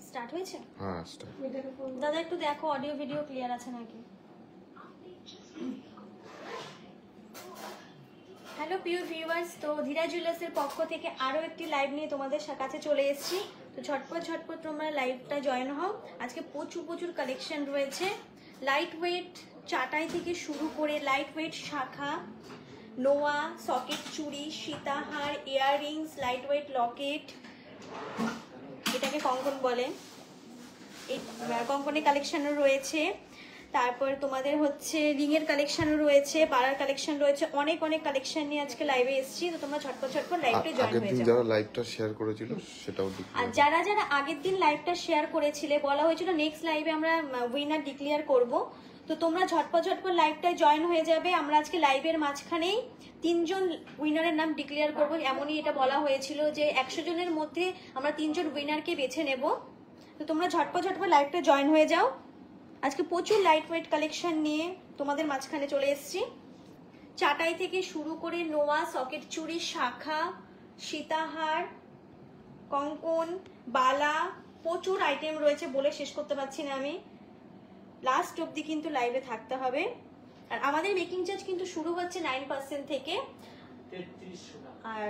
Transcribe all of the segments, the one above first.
Start হয়েছে? হ্যাঁ start. দাদা একটু দেখো অডিও ভিডিও ক্লিয়ার আছে নাকি। হ্যালো প্রিয় ভিউয়ার্স, তো ধীরা জুয়েলার্সের পক্ষ থেকে আরও একটি লাইভ নিয়ে তোমাদের কাছে চলে এসেছি। তো ঝটপট তোমরা লাইভটা জয়েন হও। আজকে প্রচুর কালেকশন রয়েছে। লাইট ওয়েট চাটাই থেকে শুরু করে লাইট ওয়েট শাখা, নোয়া, সকেট চুড়ি, সীতাহার, ইয়াররিংস, লাইট ওয়েট লকেট, এটাকে কঙ্কন বলে, এই কঙ্কনের কালেকশনও রয়েছে। তারপর তোমাদের হচ্ছে রিংয়ের কালেকশনও রয়েছে, বাড়ার কালেকশন রয়েছে, অনেক কালেকশন নিয়ে আজকে লাইভে এসেছি। তো তোমরা ঝটপট লাইভে জয়েন হয়ে যাও। যারা লাইভটা শেয়ার করেছিল সেটাও দেখো। আর যারা আগের দিন লাইভটা শেয়ার করেছিলে, বলা হয়েছিল নেক্সট লাইভে আমরা উইনার ডিক্লেয়ার করব। তো তোমরা ঝটপট লাইভটায় জয়েন হয়ে যাবে। আমরা আজকে লাইভের মাঝখানেই 3 জন উইনারের নাম ডিক্লেয়ার করব। এমনই এটা বলা হয়েছিল যে 100 জনের মধ্যে আমরা 3 জন উইনারকে বেছে নেব। তো তোমরা ঝটপট লাইভটা জয়েন হয়ে যাও। আজকে প্রচুর লাইট ওয়েট কালেকশন নিয়ে তোমাদের মাঝখানে চলে এসেছি। চাটাই থেকে শুরু করে নোয়া, সকেট চুড়ি, শাখা, সীতাহার, কঙ্কন, বালা, প্রচুর আইটেম রয়েছে, বলে শেষ করতে পারছি না আমি। লাস্ট অবধি কিন্তু লাইভে থাকতে হবে। আর আমাদের মেকিং চার্জ কিন্তু শুরু হচ্ছে 9% থেকে। আর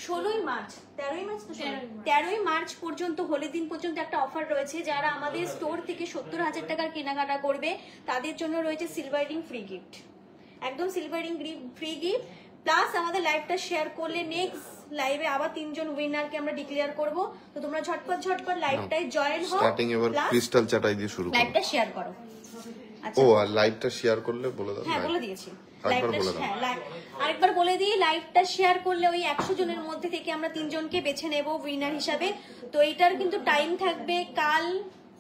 13ই মার্চ পর্যন্ত, হোলির দিন পর্যন্ত একটা অফার রয়েছে। যারা আমাদের স্টোর থেকে 70,000 টাকার কেনাকাটা করবে তাদের জন্য রয়েছে সিলভার রিং ফ্রি গিফট, একদম silver ring free gift. Plus আমাদের লাইভটা শেয়ার করলে নেক্সট লাইভে আবার 3 জন উইনারকে আমরা ডিক্লেয়ার করব। তো তোমরা ঝটপট লাইভটায় জয়েন হও। স্টার্টিং এবার ক্রিস্টাল চাটাই দিয়ে শুরু করো। লাইভটা শেয়ার করো। আচ্ছা, ও আর লাইভটা শেয়ার করলে বলে দাও। হ্যাঁ বলে দিয়েছি। আরেকবার বলে দিই, লাইভটা শেয়ার করলে ওই 100 জনের মধ্যে থেকে আমরা 3 জনকে বেছে নেব উইনার হিসাবে। তো এটার কিন্তু টাইম থাকবে কাল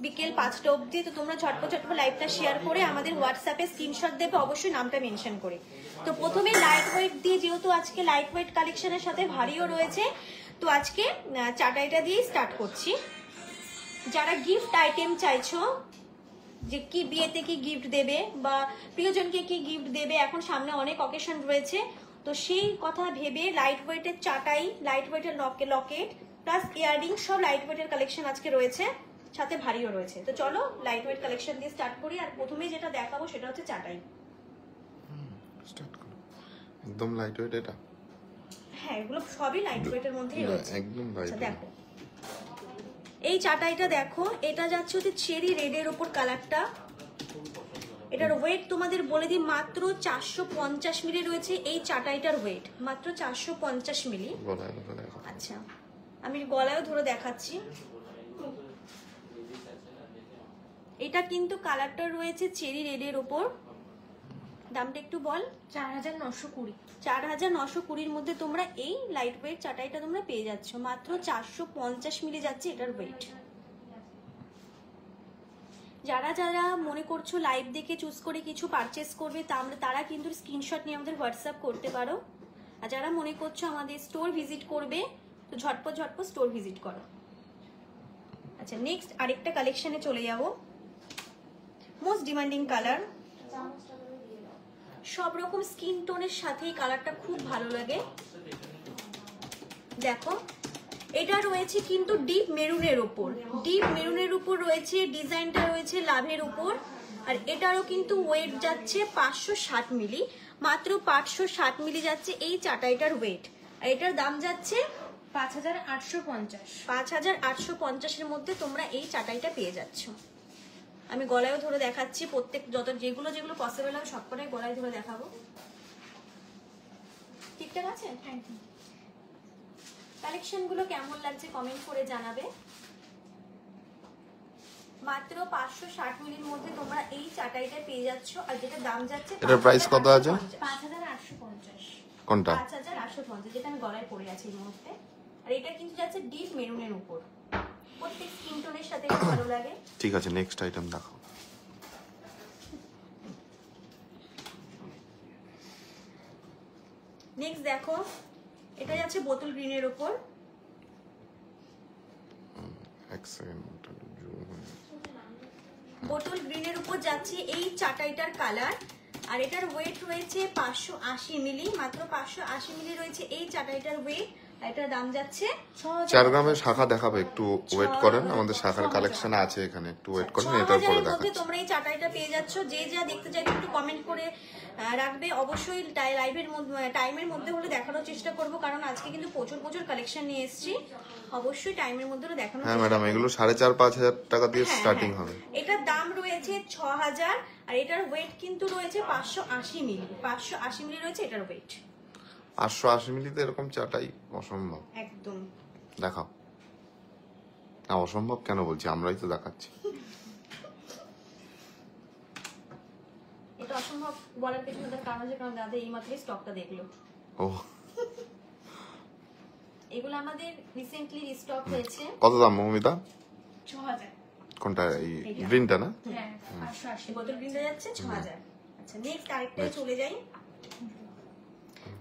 বিকেল 5টা অবধি। তো তোমরা ঝটপট লাইভটা শেয়ার করে আমাদের হোয়াটসঅ্যাপে স্ক্রিনশট দেবে, অবশ্যই নামটা মেনশন করে। তো প্রথমে লাইট ওয়েট দিয়ে, যেহেতু আজকে লাইট ওয়েট কালেকশনের সাথে ভারীও রয়েছে, তো আজকে চাটাইটা দিয়ে স্টার্ট করছি। যারা গিফট আইটেম চাইছো, যে কি বিয়েতে কি গিফট দেবে বা প্রিয়জনকে কি গিফট দেবে, এখন সামনে অনেক অকেশন রয়েছে, তো সেই কথা ভেবে লাইট ওয়েটের চাটাই, লাইট ওয়েটের লকেট প্লাস ইয়াররিং সব লাইট ওয়েটের কালেকশন আজকে রয়েছে, সাথে ভারীও রয়েছে। তো চলো লাইট ওয়েট কালেকশন দিয়ে স্টার্ট করি। আর প্রথমেই যেটা দেখাবো সেটা হচ্ছে চাটাই। স্টার্ট করো। একদম লাইট ওয়েট এটা? হ্যাঁ, এগুলো সবই লাইট ওয়েটের মধ্যেই রয়েছে। একদম লাইট। দেখো এই চাটাইটা দেখো, এটা যাচ্ছে হচ্ছে চেরি রেডের উপর কালারটা। এটার ওয়েট তোমাদের বলে দিই, মাত্র 450 মিলি রয়েছে এই চাটাইটার ওয়েট, মাত্র 450 মিলি। আচ্ছা, আমি গলায়ও ধরে দেখাচ্ছি। এটা কিন্তু কালারটা রয়েছে চেরি রেডের উপর। দামটা একটু বল। 4920। 4920 মধ্যে তোমরা এই লাইট ওয়েট চাটাইটা তোমরা পেয়ে যাচ্ছ। মাত্র 450 মিলি যাচ্ছে এটার ওয়েট। যারা মনে করছো লাইভ দেখে চুজ করে কিছু পারচেস করবে, তারা কিন্তু স্ক্রিনশট নিয়ে আমাদের হোয়াটসঅ্যাপ করতে পারো। আর যারা মনে করছো আমাদের স্টোর ভিজিট করবে, তো ঝটপট স্টোর ভিজিট করো। আচ্ছা, নেক্সট আরেকটা কালেকশনে চলে যাবো। মোস্ট ডিমান্ডিং কালার, সব রকম স্কিন টোনের সাথে এই কালারটা খুব ভালো লাগে। দেখো এটা রয়েছে কিন্তু ডিপ মেরুনের উপর, রয়েছে ডিজাইনটা রয়েছে লাভের উপর। আর এটারও কিন্তু ওয়েট যাচ্ছে 560 মিলি, মাত্র 560 মিলি যাচ্ছে এই চাটাইটার ওয়েট। আর এটার দাম যাচ্ছে 5850। 5850 মধ্যে তোমরা এই চাটাইটা পেয়ে যাচ্ছ। আমি গলায়ও ধরে দেখাচ্ছি, প্রত্যেক যেগুলো পসিবল হবে সবকটাই গলায় ধরে দেখাবো। ঠিকঠাক আছে? কালেকশন গুলো কেমন লাগছে কমেন্ট করে জানাবে। মাত্র 560 মিলির মধ্যে তোমরা এই চাটাইটা পেয়ে যাচ্ছ। আর যেটা দাম যাচ্ছে, এটার প্রাইস কত আছে? 5850। কোনটা? 5850, যেটা আমি গলায় পরে আছি এই মুহূর্তে। আর এটা কিন্তু যাচ্ছে ডিপ মেরুনের উপর, প্রত্যেক স্কিন টোনের সাথে ভালো লাগে। ঠিক আছে, নেক্সট আইটেম দেখাও। নেক্সট দেখো, এটা যাচ্ছে বোতল গ্রিনের উপর। এক সেকেন্ড, বোতল গ্রিনের উপর যাচ্ছে এই চাটাইটার কালার। আর এটার ওয়েট রয়েছে 580 মিলি, মাত্র 580 মিলি রয়েছে এই চাটাইটার ওয়েট। এটার দাম যাচ্ছে 4 গ্রামের শাখা দেখাবে, একটু ওয়েট করেন, আমাদের শাখার কালেকশন আছে এখানে, একটু ওয়েট করেন, এটার পরে 6000 এর মধ্যে দেখাচ্ছি। তোমরা এই চাটাইটা পেয়ে যাচ্ছ। যে যা দেখতে চাইবে একটু কমেন্ট করে রাখবে। অবশ্যই লাইভের মধ্যে টাইমের মধ্যে হলে দেখানোর চেষ্টা করব, কারণ আজকে কিন্তু প্রচুর প্রচুর কালেকশন নিয়ে এসেছি। অবশ্যই টাইমের মধ্যে হলে দেখানোর হ্যাঁ চেষ্টা ম্যাডাম, এগুলো 4,500-5,000 টাকা দিয়ে হ্যাঁ, স্টার্টিং হ্যাঁ। হবে। এটার দাম রয়েছে 6000, আর এটার ওয়েট কিন্তু রয়েছে 580 মিলি। 580 মিলি রয়েছে এটার ওয়েট। 880 মিলিতে এরকম চাটাই অসম্ভব। একদম দেখাও না, অসম্ভব কেন বলছি, আমরাই তো দেখাচ্ছি। এটা অসম্ভব বলার পেছনে তার কারণ আছে, কারণ দাদা এইমাত্রই স্টকটা দেখলো। ও, এগুলো আমাদের রিসেন্টলি রিস্টক হয়েছে। কত দাম মৌমিতা? 6000। কোনটা? এই গ্রিনটা না? হ্যাঁ 580 বোতল গ্রিনটা যাচ্ছে 6000। আচ্ছা নেক্সট আরেকটাই চলে যাই।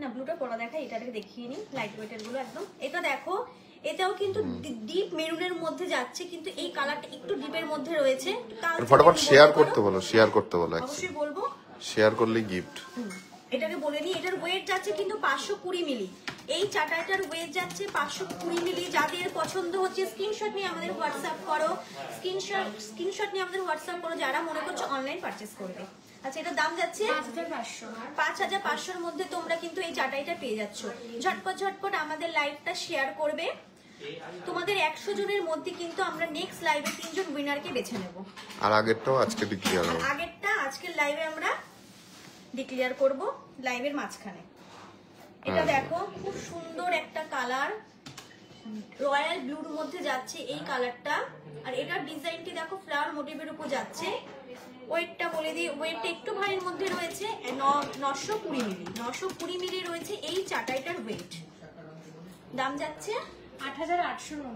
না ব্লুটা পড়া দেখাই, এটাকে দেখিয়ে নি লাইট ওয়েটের গুলো একদম। এটা দেখো, এটাও কিন্তু ডিপ মেরুনের মধ্যে যাচ্ছে, কিন্তু এই কালারটা একটু ডিপের মধ্যে রয়েছে। ফটাফট শেয়ার করতে বলো, শেয়ার করতে বলো, অবশ্যই বলবো। শেয়ার করলেই গিফট। এটাকে বলে নি, এটার ওয়েট যাচ্ছে কিন্তু 520 মিলি। এই চাটাইটার ওয়েট যাচ্ছে 520 মিলি। যাদের পছন্দ হচ্ছে স্ক্রিনশট নিয়ে আমাদের হোয়াটসঅ্যাপ করো, স্ক্রিনশট নিয়ে আমাদের হোয়াটসঅ্যাপ করো যারা মনে করছো অনলাইন পারচেজ করবে। আচ্ছা এটার দাম যাচ্ছে 5500 এর মধ্যে তোমরা কিন্তু এই চাটাইটা পেয়ে যাচ্ছ। ঝটপট ঝটপট আমাদের লাইভটা শেয়ার করবে। তোমাদের 100 জনের মধ্যে কিন্তু আমরা নেক্সট লাইভে 3 জন উইনারকে বেছে নেব। আর আগেরটাও আজকে ডিক্লেয়ার হবে। আগেরটা আজকের লাইভে আমরা ডিক্লেয়ার করব লাইভের মাঝখানে। এটা দেখো খুব সুন্দর একটা কালার, রয়্যাল ব্লুর মধ্যে যাচ্ছে এই কালারটা। আর এটার ডিজাইনটি দেখো ফ্লাওয়ার মোটিভের উপর যাচ্ছে। ওয়েটটা বলে দিই, ওয়েটটা একটু ভারীর মধ্যে রয়েছে 920 মিলি। 920 মিলি রয়েছে এই চাটাইটার ওয়েট। দাম যাচ্ছে 8890।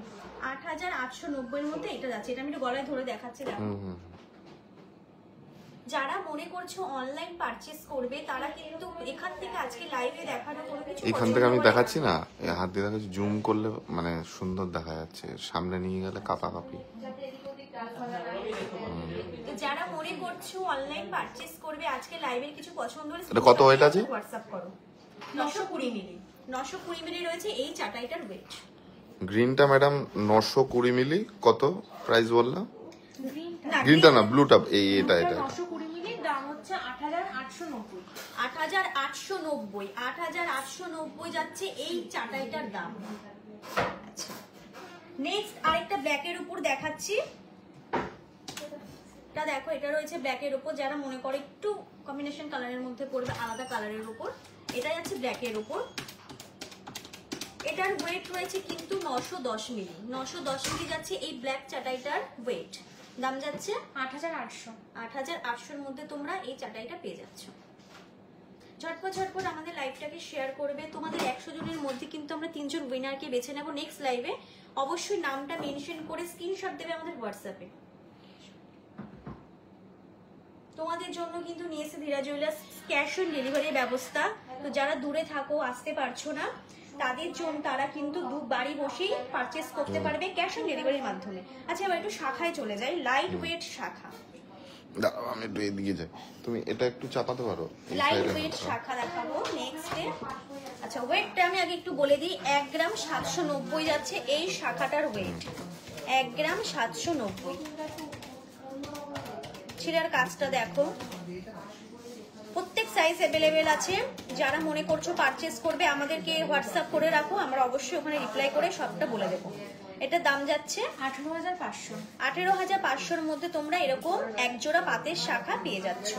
8890 এর মধ্যে এটা যাচ্ছে। এটা আমি একটু গলায় ধরে দেখাচ্ছি দেখো। যারা মনে করছো অনলাইন পারচেজ করবে তারা কিন্তু এখান থেকে আজকে লাইভে দেখানো কোনো কিছু এখান থেকে আমি দেখাচ্ছি না, হাত দিয়ে দেখাচ্ছি, জুম করলে মানে সুন্দর দেখা যাচ্ছে, সামনে নিয়ে গেলে কাঁপাকাঁপি। তো যারা মনে করছো অনলাইন পারচেজ করবে আজকে লাইভের কিছু পছন্দ হলে এটা কত ওয়েট আছে? হোয়াটসঅ্যাপ করো। 920 মিলি। 920 মিলি রয়েছে এই চাটাইটার ওয়েট। গ্রিনটা ম্যাডাম 920 মিলি, কত প্রাইস বললাম? না গ্রিনটা না, ব্লুটা, এই এটা এটা 920 মিলির দাম হচ্ছে 8890। 8890। 8890 যাচ্ছে এই চাটাইটার দাম। আচ্ছা নেক্সট আরেকটা ব্ল্যাকের উপর দেখাচ্ছি। এটা দেখো, এটা রয়েছে ব্ল্যাকের উপর। যারা মনে করে একটু কম্বিনেশন কালারের মধ্যে পড়বে, আলাদা কালারের উপর, এটা যাচ্ছে ব্ল্যাকের উপর। এটার ওয়েট রয়েছে কিন্তু 910 মিলি। 910 মিলি যাচ্ছে এই ব্ল্যাক চাটাইটার ওয়েট। দাম যাচ্ছে 8800। 8800 এর মধ্যে তোমরা এই চাটাইটা পেয়ে যাচ্ছ। ঝটপট ঝটপট আমাদের লাইভটাকে শেয়ার করবে। তোমাদের 100 জনের মধ্যে কিন্তু আমরা 3 জন উইনারকে বেছে নেব নেক্সট লাইভে। অবশ্যই নামটা মেনশন করে স্ক্রিনশট দেবে আমাদের হোয়াটসঅ্যাপে। তোমাদের জন্য কিন্তু নিয়েছে ধীরা জুয়েলার্স ক্যাশ অন ডেলিভারির ব্যবস্থা। তো যারা দূরে থাকো, আসতে পারছো না, তাদের জন্য তারা কিন্তু বাড়ি বসেই পারচেস করতে পারবে ক্যাশ অন ডেলিভারির মাধ্যমে। আচ্ছা এবার একটু শাখায় চলে যাই, লাইট ওয়েট শাখা। দাঁড়াও আমি একটু এদিকে যাই, তুমি এটা একটু চাপাতে পারো। লাইট ওয়েট শাখা দেখাবো নেক্সটে। আচ্ছা ওয়েটটা আমি আগে একটু বলে দিই। 1 গ্রাম 790 যাচ্ছে এই শাখাটার ওয়েট। 1 গ্রাম 790। ছিলার কাজটা দেখো, প্রত্যেক সাইজ अवेलेबल আছে। যারা মনে করছো পারচেজ করবে আমাদেরকে হোয়াটসঅ্যাপ করে রাখো, আমরা অবশ্যই ওখানে রিপ্লাই করে সবটা বলে দেবো। এটার দাম যাচ্ছে 18500। 18500 এর মধ্যে তোমরা এরকম এক জোড়া পাতের শাখা পেয়ে যাচ্ছ।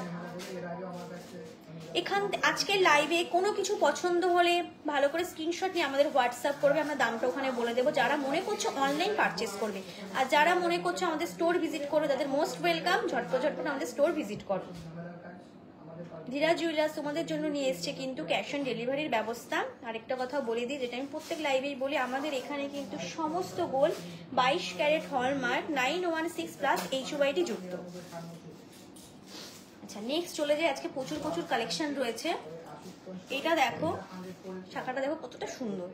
এখান আজকে লাইভে কোনো কিছু পছন্দ হলে ভালো করে স্ক্রিনশট নিয়ে আমাদের হোয়াটসঅ্যাপ করবে, আমরা দামটা ওখানে বলে দেবো। যারা মনে করছো অনলাইন পারচেজ করবে আর যারা মনে করছো আমাদের স্টোর ভিজিট করবে তাদের মোস্ট ওয়েলকাম। ঝটপট ঝটপট আমাদের স্টোর ভিজিট করো। ধীরা জুয়েলার্স তোমাদের জন্য নিয়ে এসছে কিন্তু ক্যাশ অন ডেলিভারির ব্যবস্থা। আরেকটা কথা বলে দিই, যেটা আমি প্রত্যেক লাইভেই বলি, আমাদের এখানে কিন্তু সমস্ত গোল্ড 22 ক্যারেট হলমার্ক 916+ HUID যুক্ত। আচ্ছা নেক্সট চলে যাই। আজকে প্রচুর প্রচুর কালেকশন রয়েছে। এটা দেখো, শাখাটা দেখো কতটা সুন্দর।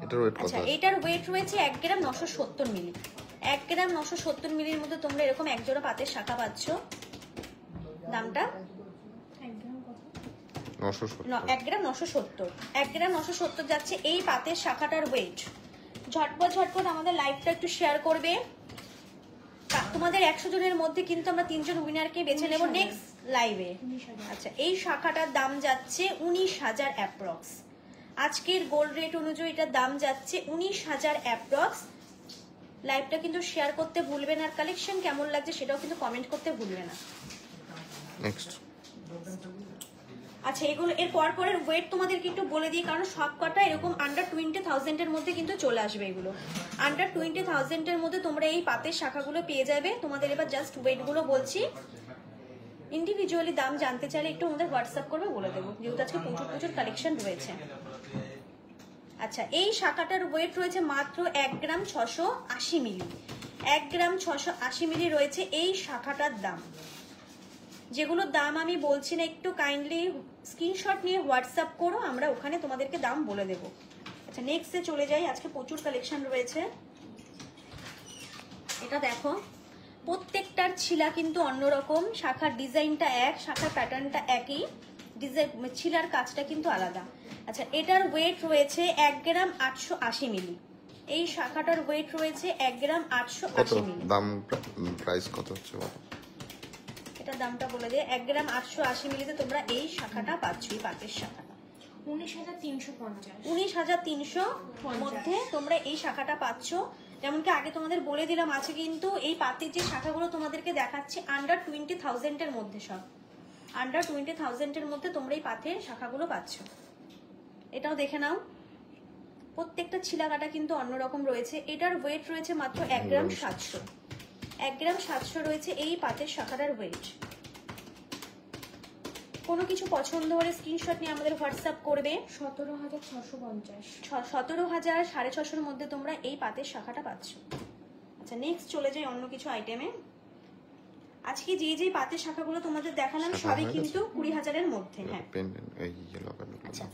এটার ওয়েট কত? আচ্ছা এটার ওয়েট রয়েছে 1 গ্রাম 970 মিলি। 1 গ্রাম 970 মিলির মধ্যে তোমরা এরকম এক জোড়া পাতের শাখা পাচ্ছ। দামটা 970 1 গ্রাম 970, 1 গ্রাম 970 যাচ্ছে এই পাতের শাখাটার ওয়েট। ঝটপট ঝটপট আমাদের লাইভটা একটু শেয়ার করবে। তোমাদের 100 জনের মধ্যে কিন্তু আমরা 3 জন উইনারকে বেছে নেব নেক্সট লাইভে। আচ্ছা, এই শাখাটার দাম যাচ্ছে 19,000 অ্যাপ্রক্স। আজকের গোল্ড রেট অনুযায়ী এটার দাম যাচ্ছে 19,000 অ্যাপ্রক্স। লাইভটা কিন্তু শেয়ার করতে ভুলবে না, আর কালেকশন কেমন লাগছে সেটাও কিন্তু কমেন্ট করতে ভুলবে না। নেক্সট আচ্ছা, এগুলো এর পরের ওয়েট তোমাদেরকে একটু বলে দিই, কারণ সব কটা এরকম আন্ডার 20,000 এর মধ্যে কিন্তু চলে আসবে। এগুলো আন্ডার 20,000 এর মধ্যে তোমরা এই পাতের শাখাগুলো পেয়ে যাবে। তোমাদের এবার জাস্ট ওয়েট গুলো বলছি, ইন্ডিভিজুয়ালি দাম জানতে চাইলে একটু আমাদের হোয়াটসঅ্যাপ করবে, বলে দেবো, যেহেতু আজকে প্রচুর প্রচুর কালেকশন রয়েছে। আচ্ছা, এই শাখাটার ওয়েট রয়েছে মাত্র 1 গ্রাম 680 মিলি। 1 গ্রাম 680 মিলি রয়েছে এই শাখাটার দাম। যেগুলোর দাম আমি বলছি না, একটু কাইন্ডলি স্ক্রিনশট নিয়ে হোয়াটসঅ্যাপ করো, আমরা ওখানে তোমাদেরকে দাম বলে দেবো। আচ্ছা, নেক্সটে চলে যাই। আজকে প্রচুর কালেকশন রয়েছে। এটা দেখো, প্রত্যেকটার ছিলা কিন্তু অন্যরকম, শাখার ডিজাইনটা এক, শাখার প্যাটার্নটা একই, ডিজাইন ছিলার কাজটা কিন্তু আলাদা। আচ্ছা, এটার ওয়েট রয়েছে 1 গ্রাম 880 মিলি। এই শাখাটার ওয়েট রয়েছে 1 গ্রাম কত 880 মিলি। দাম, প্রাইস কত হচ্ছে বলো? এটা দামটা বলে দিয়ে, 1 গ্রাম 880 মিলিতে তোমরা এই শাখাটা পাচ্ছ, এই পাতের শাখাটা 19,350। 19,300 মধ্যে তোমরা এই শাখাটা পাচ্ছ। যেমন কি আগে তোমাদের বলে দিলাম, আছে কিন্তু এই পাতের যে শাখাগুলো তোমাদেরকে দেখাচ্ছি আন্ডার 20,000 এর মধ্যে, সব আন্ডার 20,000 এর মধ্যে তোমরা এই পাতের শাখাগুলো পাচ্ছ। এটাও দেখে নাও, প্রত্যেকটা ছিলাকাটা কিন্তু অন্যরকম রয়েছে। এটার ওয়েট রয়েছে মাত্র 1 গ্রাম 700। 1 গ্রাম 700 রয়েছে এই পাতের শাখাটার ওয়েট। কোনো কিছু পছন্দ হলে স্ক্রিনশট নিয়ে আমাদের হোয়াটসঅ্যাপ করবে। 17,650। 17,000 650 মধ্যে তোমরা এই পাতের শাখাটা পাচ্ছ। আচ্ছা, নেক্সট চলে যাই অন্য কিছু আইটেমে। আজকে যে যে পাতের শাখাগুলো তোমাদের দেখালাম সবই কিন্তু 20,000 এর মধ্যে। হ্যাঁ, এই ইয়েলো কালার। আচ্ছা,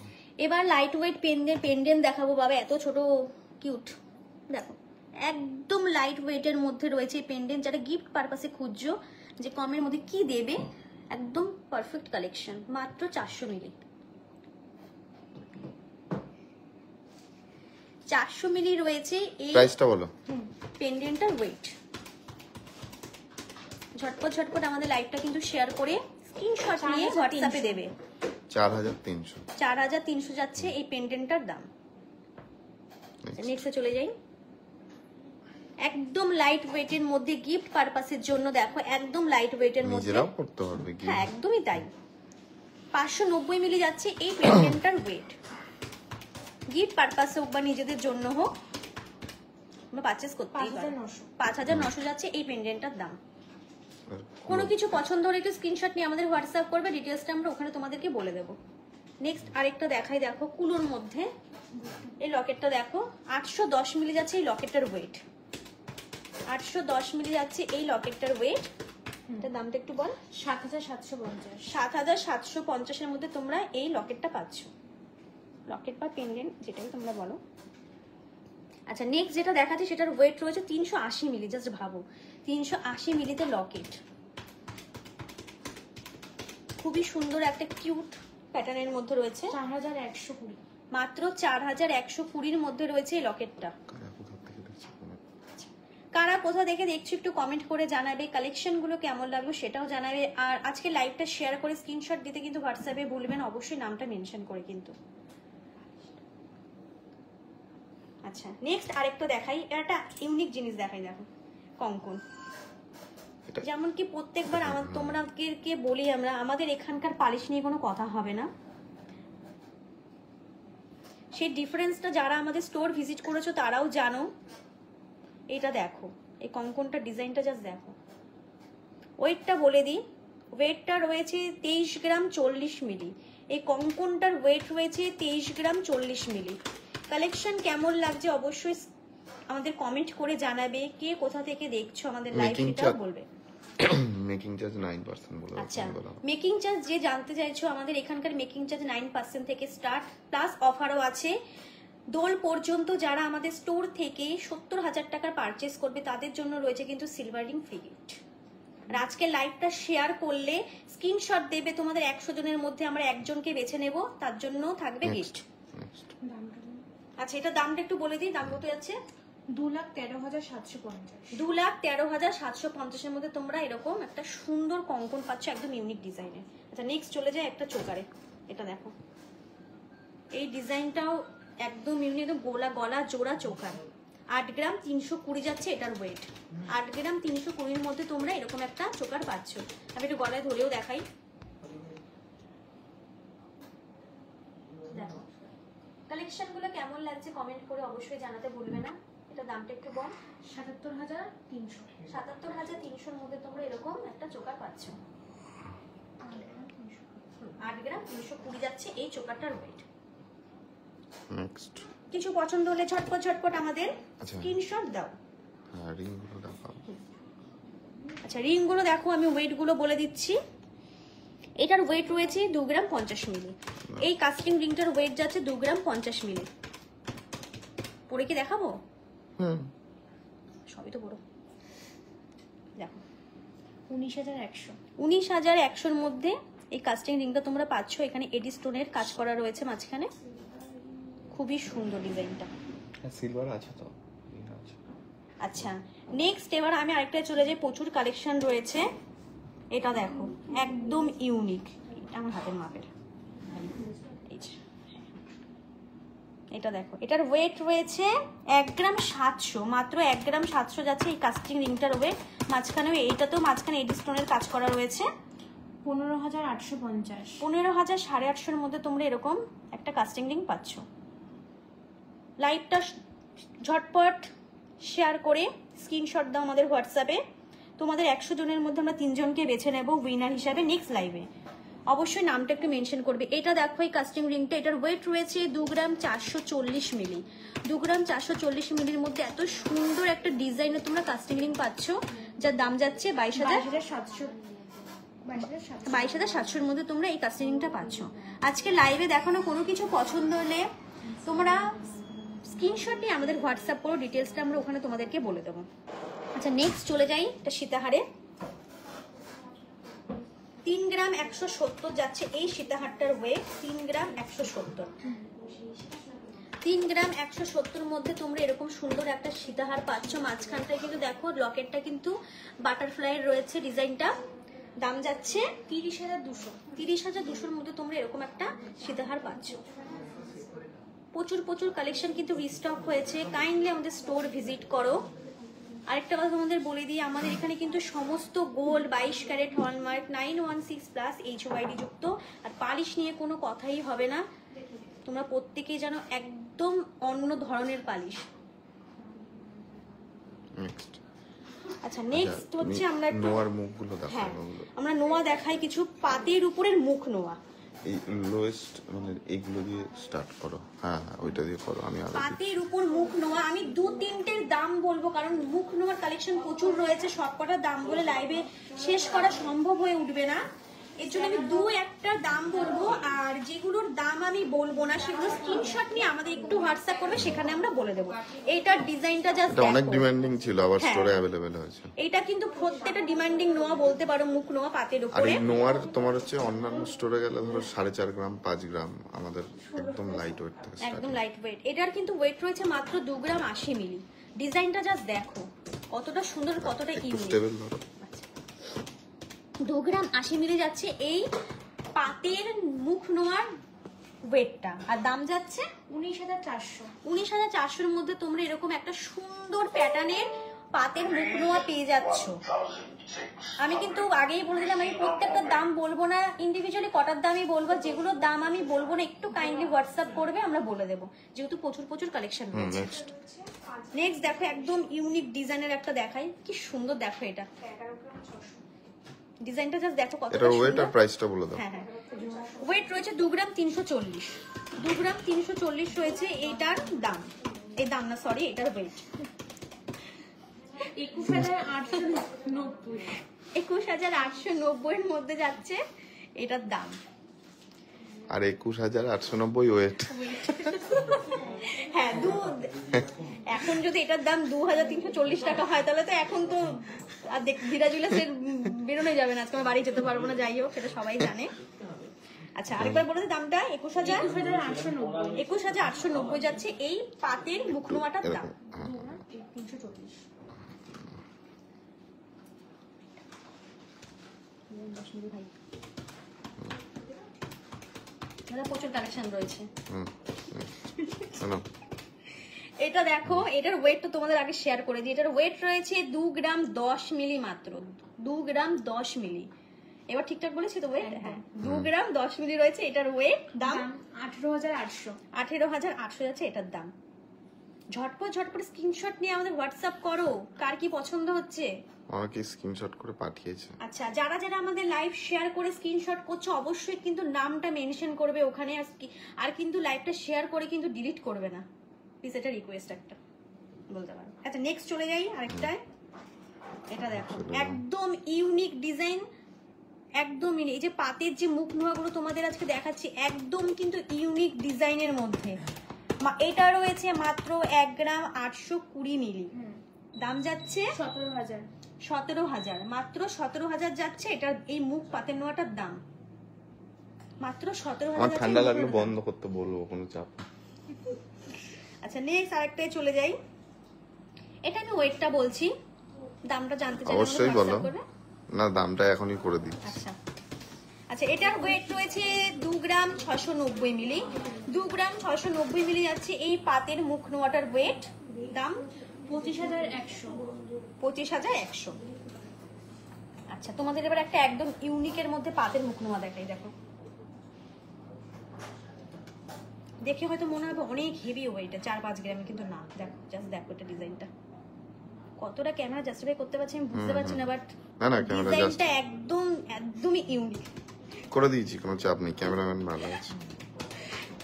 এবার লাইট ওয়েট পেন্ডেন্ট দেখাবো। বাবা, এত ছোট কিউট, দেখো একদম লাইট ওয়েটের মধ্যে রয়েছে পেন্ডেন্ট। যারা গিফট পারপাসে খুঁজছো যে কমের মধ্যে কি দেবে, একদম পারফেক্ট কালেকশন, মাত্র 400 মিলি। 400 মিলি রয়েছে এই প্রাইসটা বলো। পেন্ডেন্টটার ওয়েট। ঝটপট ঝটপট আমাদের লাইভটা কিন্তু শেয়ার করে স্ক্রিনশট নিয়ে হোয়াটসঅ্যাপে দেবে। 4,300। 4,300 যাচ্ছে এই পেন্ডেন্টটার দাম। নেক্সটে চলে যাই। একদম লাইট ওয়েটের মধ্যে গিফট পারপাসের জন্য, দেখো একদম লাইট ওয়েটের মধ্যে, নিজেরাও করতে পারবে কি? হ্যাঁ, একদমই তাই। 590 মিলি যাচ্ছে এই পেন্ডেন্টটার ওয়েট। গিফট পারপাসে হোক বা নিজেদের জন্য হোক, আমরা পারচেজ করতেই পারি। 5,900 যাচ্ছে এই পেন্ডেন্টটার দাম। কোনো কিছু পছন্দ হলে একটু স্ক্রিনশট নিয়ে আমাদের হোয়াটসঅ্যাপ করবে, ডিটেলসটা আমরা ওখানে তোমাদেরকে বলে দেবো। নেক্সট আরেকটা দেখাই, দেখো কুলোর মধ্যে এই লকেটটা দেখো, 810 মিলি যাচ্ছে এই লকেটটার ওয়েট। 810 মিলি যাচ্ছে এই লকেটটার ওয়েট। এটার দামটা একটু বল। 7,750। 7,750 এর মধ্যে তোমরা এই লকেটটা পাচ্ছ। লকেট বা পেন্ডেন্ট যেটাই তোমরা বলো। আচ্ছা, নেক্সট যেটা দেখাচ্ছি সেটার ওয়েট রয়েছে 380 মিলি। জাস্ট ভাবো, 380 মিলিতে লকেট, খুবই সুন্দর একটা কিউট প্যাটার্নের মধ্যে রয়েছে। 4,120। মাত্র 4,120 মধ্যে রয়েছে এই লকেটটা। কারা কোথা দেখে দেখছো একটু কমেন্ট করে জানাবে, কালেকশন গুলো কেমন লাগলো সেটাও জানাবে। আর আজকে লাইভটা শেয়ার করে স্ক্রিনশট দিতে কিন্তু হোয়াটসঅ্যাপে ভুলবেন, অবশ্যই নামটা মেনশন করে কিন্তু। আচ্ছা, নেক্সট আরেকটা দেখাই, একটা ইউনিক জিনিস দেখাই, দেখো কঙ্কন। যেমন কি প্রত্যেকবার তোমাদেরকে বলি আমরা, আমাদের এখানকার পালিশ নিয়ে কোনো কথা হবে না। সেই ডিফারেন্সটা যারা আমাদের স্টোর ভিজিট করেছো তারাও জানো। এটা দেখো, এই কঙ্কনটা ডিজাইনটা জাস্ট দেখো। ওয়েটটা বলে দিই, ওয়েটটা রয়েছে 23 গ্রাম 40 মিলি। এই কঙ্কনটার ওয়েট রয়েছে 23 গ্রাম 40 মিলি। কালেকশন কেমন লাগছে অবশ্যই আমাদের কমেন্ট করে জানাবে। কে কোথা থেকে দেখছো আমাদের লাইভ সেটাও বলবে। মেকিং চার্জ 9% বলে। আচ্ছা, মেকিং চার্জ যে জানতে চাইছো, আমাদের এখানকার মেকিং চার্জ 9% থেকে স্টার্ট, প্লাস অফারও আছে। দোল পর্যন্ত যারা আমাদের স্টোর থেকে 70,000 টাকার পারচেস করবে তাদের জন্য রয়েছে কিন্তু সিলভার রিং ফ্রি গিফট। আর আজকে লাইভটা শেয়ার করলে স্ক্রিনশট দেবে, তোমাদের 100 জনের মধ্যে আমরা একজনকে বেছে নেব, তার জন্য থাকবে গিফট। নেক্সট দামটা বলুন। আচ্ছা, এটা দামটা একটু বলে দিই, দাম কত যাচ্ছে? 2,13,750। 2,13,750 মধ্যে তোমরা এরকম একটা সুন্দর কঙ্কন পাচ্ছ, একদম ইউনিক ডিজাইনের। আচ্ছা, নেক্সট চলে যায় একটা চোকারে। এটা দেখো, এই ডিজাইনটাও একদম ইউনিক, একদম গলা জোড়া চোকার। 8 গ্রাম 320 যাচ্ছে এটার ওয়েট। 8 গ্রাম 320-র মধ্যে তোমরা এরকম একটা চোকার পাচ্ছ। আমি একটু গলায় ধরেও দেখাই, দেখো কালেকশন গুলো কেমন লাগছে কমেন্ট করে অবশ্যই জানাতে ভুলবে না। এটা দামটা একটু বল। 77,300। 77,300-র মধ্যে তোমরা এরকম একটা চোকার পাচ্ছ। 8 গ্রাম 320 যাচ্ছে এই চোকারটার ওয়েট। নেক্সট কিছু পছন্দ হলে ঝটপট আমাদের আচ্ছা। স্ক্রিনশট দাও। হ্যাঁ, রিংগুলো দেখাও। আচ্ছা, রিং গুলো দেখো, আমি ওয়েট গুলো বলে দিচ্ছি। এটার ওয়েট রয়েছে 2 গ্রাম 50 মিলি। এই কাস্টিং রিংটার ওয়েট যাচ্ছে 2 গ্রাম 50 মিলি। পরে কি দেখাবো? সবই তো বড়। দেখো 19,100। 19,100-র মধ্যে এই কাস্টিং রিংটা তোমরা পাচ্ছ। এখানে এডি স্টোনের কাজ করা রয়েছে মাঝখানে, খুবই সুন্দর ডিজাইনটা। সিলভার আছে তো? আছে। আচ্ছা, নেক্সট এবার আমি আরেকটা চলে যাই। প্রচুর কালেকশন রয়েছে। এটা দেখো, একদম ইউনিক, আমার হাতের মাপের। এই যে, এটা দেখো, এটার ওয়েট রয়েছে 1 গ্রাম 700, মাত্র 1 গ্রাম 700 যাচ্ছে এই কাস্টিং রিংটার ওয়েট। মাঝখানে এইটাতেও মাঝখানে এডি স্টোনের কাজ করা রয়েছে। 15,850। 15,850-র মধ্যে তোমরা এরকম একটা কাস্টিং রিং পাচ্ছ। লাইভটা ঝটপট শেয়ার করে স্ক্রিনশট দাও আমাদের হোয়াটসঅ্যাপে। তোমাদের 100 জনের মধ্যে আমরা 3 জনকে বেছে নেব উইনার হিসাবে নেক্সট লাইভে। অবশ্যই নামটা একটু মেনশন করবে। এটা দেখো, এই কাস্টিং রিংটা, এটার ওয়েট রয়েছে 2 গ্রাম 440 মিলি। 2 গ্রাম 440 মিলির মধ্যে এত সুন্দর একটা ডিজাইনে তোমরা কাস্টিং রিং পাচ্ছ, যার দাম যাচ্ছে 22,700। 22,700-র মধ্যে তোমরা এই কাস্টিং রিংটা পাচ্ছ। আজকে লাইভে দেখানো কোনো কিছু পছন্দ হলে তোমরা স্ক্রিনশট নিয়ে আমাদের হোয়াটসঅ্যাপ করো, ডিটেলসটা আমরা ওখানে তোমাদেরকে বলে দেবো। আচ্ছা, নেক্সট চলে যাই এটা সীতাহারে। 3 গ্রাম 170 যাচ্ছে এই সীতাহারটার ওয়েট। 3 গ্রাম 170। 3 গ্রাম 170-র মধ্যে তোমরা এরকম সুন্দর একটা সীতাহার পাচ্ছ। মাঝখানটায় কিন্তু দেখো লকেটটা কিন্তু বাটারফ্লাইয়ের রয়েছে ডিজাইনটা। দাম যাচ্ছে 30,200। 30,200-র মধ্যে তোমরা এরকম একটা সীতাহার পাচ্ছ। প্রচুর কালেকশন কিন্তু রিস্টক হয়েছে। কাইন্ডলি আমাদের স্টোর ভিজিট করো। আরেকটা কথা তোমাদের বলে দিই, আমাদের এখানে কিন্তু সমস্ত গোল্ড 22 ক্যারেট হলমার্ক 916+ HYD যুক্ত। আর পালিশ নিয়ে কোনো কথাই হবে না, তোমরা প্রত্যেকেই জানো একদম অন্য ধরনের পালিশ। নেক্সট আচ্ছা, নেক্সট হচ্ছে আমরা নোয়ার মুখগুলো হ্যাঁ, দেখাও। আমরা নোয়া দেখাই কিছু। পাতের উপরের মুখ নোয়া, এই লোয়েস্ট মানে এইগুলো দিয়ে স্টার্ট করো। হ্যাঁ, ওইটা দিয়ে করো। আমি আগে পাতের উপর মুখ নোয়া। আমি 2-3টের দাম বলবো, কারণ মুখ নোয়ার কালেকশন প্রচুর রয়েছে। সবকটার দাম বলে লাইভে শেষ করা সম্ভব হয়ে উঠবে না, এর জন্য আমি 2-1টার দাম বলবো। আর যেগুলোর দাম আমি বলবো না সেগুলো স্ক্রিনশট নিয়ে আমাদের একটু হোয়াটসঅ্যাপ করবে, সেখানে আমরা বলে দেবো। এইটার ডিজাইনটা জাস্ট এটা অনেক দেখো। ডিমান্ডিং ছিল, আবার হ্যাঁ। স্টোরে অ্যাভেলেবেল হয়েছে। এটা কিন্তু প্রত্যেকটা ডিমান্ডিং নোয়া বলতে পারো, মুখ নোয়া পাতের আর উপরে। এই নোয়ার তোমার হচ্ছে অন্যান্য স্টোরে গেলে ধরো 4.5 গ্রাম 5 গ্রাম, আমাদের একদম লাইট ওয়েট থেকে একদম স্টার্ট। Light weight. এটার কিন্তু ওয়েট রয়েছে মাত্র 2 গ্রাম 80 মিলি। ডিজাইনটা জাস্ট দেখো কতটা সুন্দর, কতটা একটু ইউনিক। স্টেবল ধরো। 2 গ্রাম 80 মিলি যাচ্ছে এই পাতের মুখ নোয়ার ওয়েটটা। আর দাম যাচ্ছে 19,400। 19,400-র মধ্যে তোমরা এরকম একটা সুন্দর প্যাটার্নের পাতের মুখ নোয়া পেয়ে যাচ্ছ। আমি কিন্তু আগেই বলে দিলাম, আমি প্রত্যেকটার দাম বলবো না, ইন্ডিভিজুয়ালি কটার দামই বলবো। যেগুলোর দাম আমি বলবো না একটু কাইন্ডলি হোয়াটসঅ্যাপ করবে, আমরা বলে দেবো, যেহেতু প্রচুর কালেকশন রয়েছে। নেক্সট নেক্সট দেখো, একদম ইউনিক ডিজাইনের একটা দেখাই, কি সুন্দর দেখো এটা ডিজাইনটা, জাস্ট দেখো কতটা এটার ওয়েট আর সুন্দর। প্রাইসটা বলে দাও। হ্যাঁ, ওয়েট রয়েছে 2 গ্রাম 340। 2 গ্রাম 340 রয়েছে এইটার দাম। এই দাম না, সরি, এটার ওয়েট 21,890। 21,890-এর মধ্যে যাচ্ছে এটার দাম। আর 21,890 ওয়েট। হ্যাঁ, এখন যদি এটার দাম 2,340 টাকা হয়, তাহলে তো এখন তো আর দেখ ভিরা জুয়েলার্সের বেরোনো যাবে না, আজকে আমি বাড়ি যেতে পারবো না, যাই হোক সেটা সবাই জানে। আচ্ছা আরেকবার বলে দিই দামটা, 21,890। 21,890 যাচ্ছে এই পাতের মুখনোয়াটার দাম। হ্যাঁ, 340। প্রচুর কালেকশন রয়েছে। শোনো, এটা দেখো, এটার ওয়েট তো তোমাদের আগে শেয়ার করে দিই। এটার ওয়েট রয়েছে 2 গ্রাম 10 মিলি মাত্র, 2 গ্রাম 10 মিলি। এবার ঠিকঠাক বলেছি তো ওয়েট? হ্যাঁ, 2 গ্রাম 10 মিলি রয়েছে এটার ওয়েট। দাম 18,800। 18,800 যাচ্ছে এটার দাম। ঝটপট স্ক্রিনশট নিয়ে আমাদের হোয়াটসঅ্যাপ করো, কার কি পছন্দ হচ্ছে। অনেকে স্ক্রিনশট করে পাঠিয়েছে। আচ্ছা, যারা যারা আমাদের লাইভ শেয়ার করে স্ক্রিনশট করছো অবশ্যই কিন্তু নামটা মেনশন করবে ওখানে, আর কিন্তু লাইভটা শেয়ার করে কিন্তু ডিলিট করবে না প্লিজ, এটা রিকোয়েস্ট একটা বলতে পারো। আচ্ছা নেক্সট চলে যাই আরেকটায়। এটা দেখো একদম ইউনিক ডিজাইন, একদম এই যে পাতের যে মুখ নোয়াগুলো তোমাদের আজকে দেখাচ্ছি একদম কিন্তু ইউনিক ডিজাইনের মধ্যে। এটা রয়েছে মাত্র 1 গ্রাম 820 মিলি। দাম যাচ্ছে 17,000। মাত্র 17,000 যাচ্ছে এটা, এই মুখ পাতের নোয়াটার দাম মাত্র 17,000। আমার ঠান্ডা লাগলে বন্ধ করতে বলবো, কোনো চাপ নেই। আচ্ছা নেক্সট আরেকটাই চলে যাই। এটা আমি ওয়েটটা বলছি, দামটা জানতে চাইলে অবশ্যই আমাকে বলো। WhatsApp করবে। না, দামটা এখনই করে দিই। আচ্ছা আচ্ছা, এটার ওয়েট রয়েছে 2 গ্রাম 690 মিলি। 2 গ্রাম 690 মিলি যাচ্ছে এই পাতের মুখ নোয়াটার ওয়েট। দাম 25,100। 25,100। আচ্ছা তোমাদের এবার একটা একদম ইউনিকের মধ্যে পাতের মুখ নোয়া দেখাই। দেখো দেখে হয়তো মনে হবে অনেক হেভি ওয়েট, 4-5 গ্রামে, কিন্তু না। দেখো জাস্ট দেখো এটা ডিজাইনটা কতটা ক্যামেরা জাস্টিফাই করতে পারছি আমি বুঝতে পারছি না, বাট না ক্যামেরা জাস্ট ডিজাইনটা একদমই ইউনিক। করে দিয়েছি, কোনো চাপ নেই, ক্যামেরাম্যান ভালো আছে।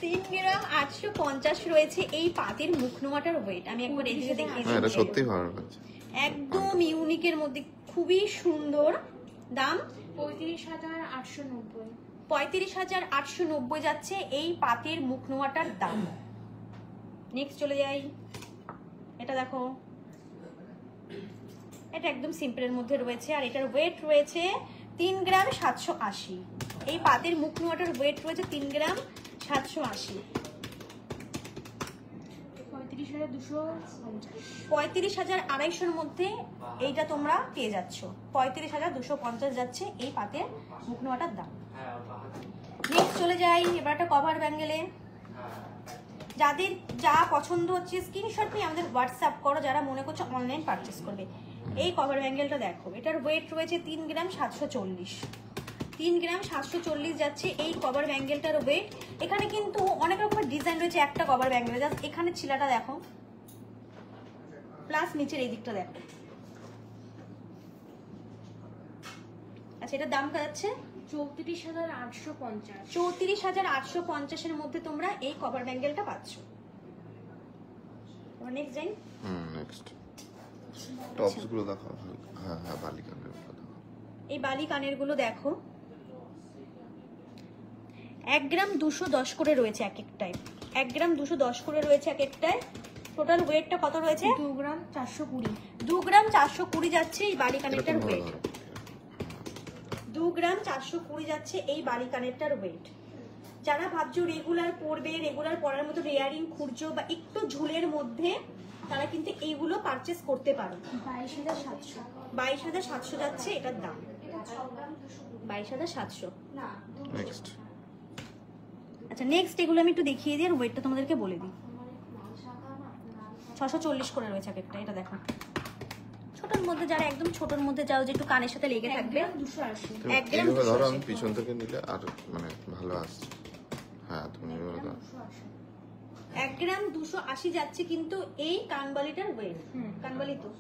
3 গ্রাম 850 রয়েছে এই পাতের মুখ নোয়াটার ওয়েট। আমি একবার এদিকে দেখিয়ে হ্যাঁ, এটা দিই। সত্যিই ভালো লাগছে। একদম ইউনিকের মধ্যে খুবই সুন্দর। দাম 35,890। 35,890 যাচ্ছে এই পাতের মুখ নোয়াটার দাম। নেক্সট চলে যাই। এটা দেখো, এটা একদম সিম্পলের মধ্যে রয়েছে আর এটার ওয়েট রয়েছে 3 গ্রাম 780। এই পাতের মুখ নোয়াটার ওয়েট রয়েছে 3 গ্রাম 780। 35,250। 35,250 মধ্যে এইটা তোমরা পেয়ে যাচ্ছ। 35,250 যাচ্ছে এই পাতের মুখ নোয়াটার দাম। নেক্সট চলে যাই এবার একটা কভার ব্যাঙ্গেলে। যাদের যা পছন্দ হচ্ছে স্ক্রিনশট নিয়ে আমাদের হোয়াটসঅ্যাপ করো, যারা মনে করছো অনলাইন পারচেস করবে। এই কভার ব্যাঙ্গেলটা দেখো, এটার ওয়েট রয়েছে 3 গ্রাম 740। 3 গ্রাম 740 যাচ্ছে এই কভার ব্যাঙ্গেলটার ওয়েট। এখানে কিন্তু অনেক রকমের ডিজাইন রয়েছে একটা কভার ব্যাঙ্গেলে। জাস্ট এখানে ছিলাটা দেখো, প্লাস নিচের এই দিকটা দেখো। আচ্ছা এটার দাম যাচ্ছে 34,850। 34,850 মধ্যে তোমরা এই কভার ব্যাঙ্গেলটা পাচ্ছ। নেক্সট যাই। নেক্সট টপস গুলো দেখো। হ্যাঁ বালিকা গুলো দেখো। এই বালি কানের গুলো দেখো, 1 গ্রাম 210 করে রয়েছে এক একটায়। 1 গ্রাম 210 করে রয়েছে এক একটায়। টোটাল ওয়েটটা কত রয়েছে? 2 গ্রাম 420। 2 গ্রাম 420 যাচ্ছে এই বালি কানেরটার এরকম ওয়েট। ভালো। 2 গ্রাম 420 যাচ্ছে এই বালি কানেরটার ওয়েট। যারা ভাবছো রেগুলার পরবে, রেগুলার পরার মতো রেয়ারিং খুঁজছো বা একটু ঝুলের মধ্যে, তারা কিন্তু এইগুলো পারচেস করতে পারো। 22,700। 22,700 যাচ্ছে এটার দাম। 22,700। নেক্সট আচ্ছা নেক্সট এগুলো আমি একটু দেখিয়ে দিই আর ওয়েটটা তোমাদেরকে বলে দিই। 640 করে রয়েছে এক একটা। এটা দেখো ছোটর মধ্যে, যারা একদম ছোটর মধ্যে যাও যে একটু কানের সাথে লেগে থাকবে। 280। 1 গ্রাম এইভাবে ধরো, 280। আমি পিছন থেকে নিলে আর মানে ভালো আসছে। হ্যাঁ তুমি এইভাবে ধরো। 1 গ্রাম 280 যাচ্ছে কিন্তু এই কানবালিটার ওয়েট। কানবালি তো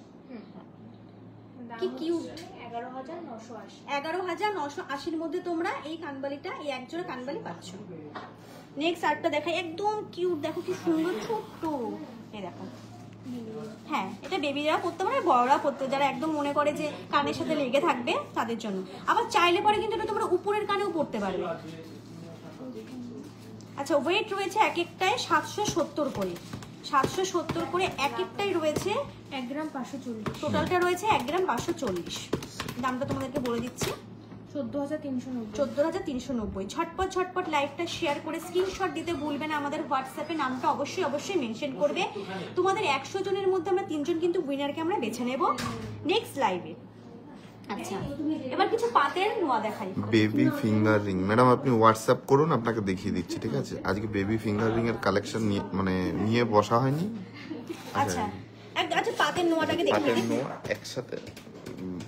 কি কিউট। 11,980। 11,980 মধ্যে তোমরা এই কানবালিটা, এই এক জোড়া কানবালি পাচ্ছ। নেক্সট আরেকটা দেখাই, একদম কিউট। দেখো কি সুন্দর ছোট্ট। এই দেখো, হ্যাঁ এটা বেবিরা পড়তে পারে, বড়রা পড়তে, যারা একদম মনে করে যে কানের সাথে লেগে থাকবে তাদের জন্য। আবার চাইলে পরে কিন্তু এটা তোমরা উপরের কানেও পড়তে পারবে। আচ্ছা ওয়েট রয়েছে এক একটায় 770 করে। 770 করে এক একটাই রয়েছে। 1 গ্রাম 540, টোটালটা রয়েছে 1 গ্রাম 540। দামটা তোমাদেরকে বলে দিচ্ছি, 14,390। 14,390। ঝটপট ঝটপট লাইভটা শেয়ার করে স্ক্রিনশট দিতে ভুলবে না। আমাদের হোয়াটসঅ্যাপে নামটা অবশ্যই অবশ্যই মেনশন করবে। তোমাদের 100 জনের মধ্যে আমরা 3 জন কিন্তু উইনারকে আমরা বেছে নেব নেক্সট লাইভে। আচ্ছা, এবার কিছু পাতের নোয়া দেখাই। বেবি ফিঙ্গার রিং ম্যাডাম আপনি হোয়াটসঅ্যাপ করুন, আপনাকে দেখিয়ে দিচ্ছি, ঠিক আছে? আজকে বেবি ফিঙ্গার রিং এর কালেকশন মানে নিয়ে বসা হয়নি। আচ্ছা আচ্ছা, পাতের নোয়াটাকে দেখে পাটের নিই। নোয়া একসাথে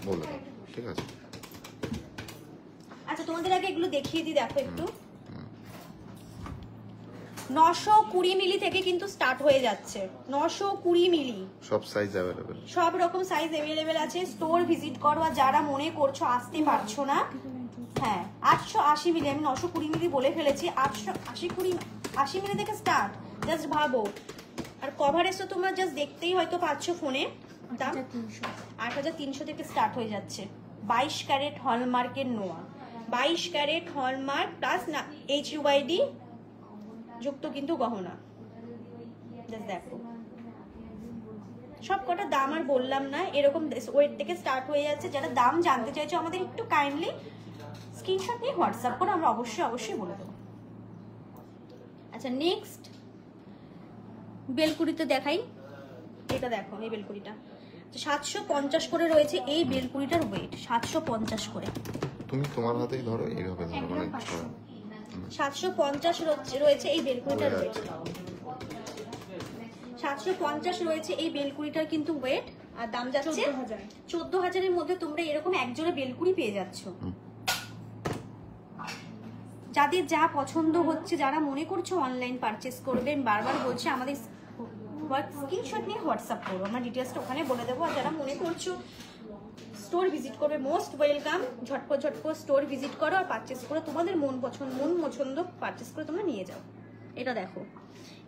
বলে দাও, ঠিক আছে? আচ্ছা, তোমাদের আগে এগুলো দেখিয়ে দিই, দেখো একটু। 920 মিলি থেকে কিন্তু স্টার্ট হয়ে যাচ্ছে। 920 মিলি, সব সাইজ অ্যাভেলেবেল। সব রকম সাইজ অ্যাভেলেবেল আছে। স্টোর ভিজিট করো, আর যারা মনে করছো আসতে পারছো না, হ্যাঁ 880 মিলি, আমি 920 মিলি বলে ফেলেছি। 880 মিলি থেকে স্টার্ট, জাস্ট ভাবো। আর কভারেজ তো তোমরা জাস্ট দেখতেই হয়তো পাচ্ছ ফোনে, দাম 8,300 থেকে স্টার্ট হয়ে যাচ্ছে। 22 ক্যারেট হলমার্কের নোয়া, 22 ক্যারেট হলমার্ক প্লাস না HUID যুক্ত কিন্তু গহনা। জাস্ট দেখো, সব কটা দাম আর বললাম না, এরকম ওয়েট থেকে স্টার্ট হয়ে যাচ্ছে। যারা দাম জানতে চাইছো আমাদের একটু কাইন্ডলি স্ক্রিনশট নিয়ে হোয়াটসঅ্যাপ করে, আমরা অবশ্যই অবশ্যই বলে দেবো। আচ্ছা, নেক্সট বেলকুড়িতে দেখাই। এটা দেখো, এই বেলকুড়িটা 750 করে রয়েছে। এই বেলকুড়িটার ওয়েট 750 করে। তুমি তোমার হাতেই ধরো, এইভাবে ধরো, মানে 750 রয়েছে এই বেলকুড়িটার ওয়েট। 750 রয়েছে এই বেলকুড়িটার কিন্তু ওয়েট, আর দাম যাচ্ছে 14,000-এর মধ্যে তোমরা এরকম একজোড়া বেলকুড়ি পেয়ে যাচ্ছ। যাদের যা পছন্দ হচ্ছে, যারা মনে করছো অনলাইন পারচেস করবে, আমি বারবার বলছি আমাদের স্ক্রিনশট নিয়ে হোয়াটসঅ্যাপ করো, আমরা ডিটেলসটা ওখানে বলে দেবো। আর যারা মনে করছো স্টোর ভিজিট করবে, মোস্ট ওয়েলকাম। ঝটপট ঝটপট স্টোর ভিজিট করো আর পারচেস করো, তোমাদের মন পছন্দ পারচেস করে তোমরা নিয়ে যাও। এটা দেখো,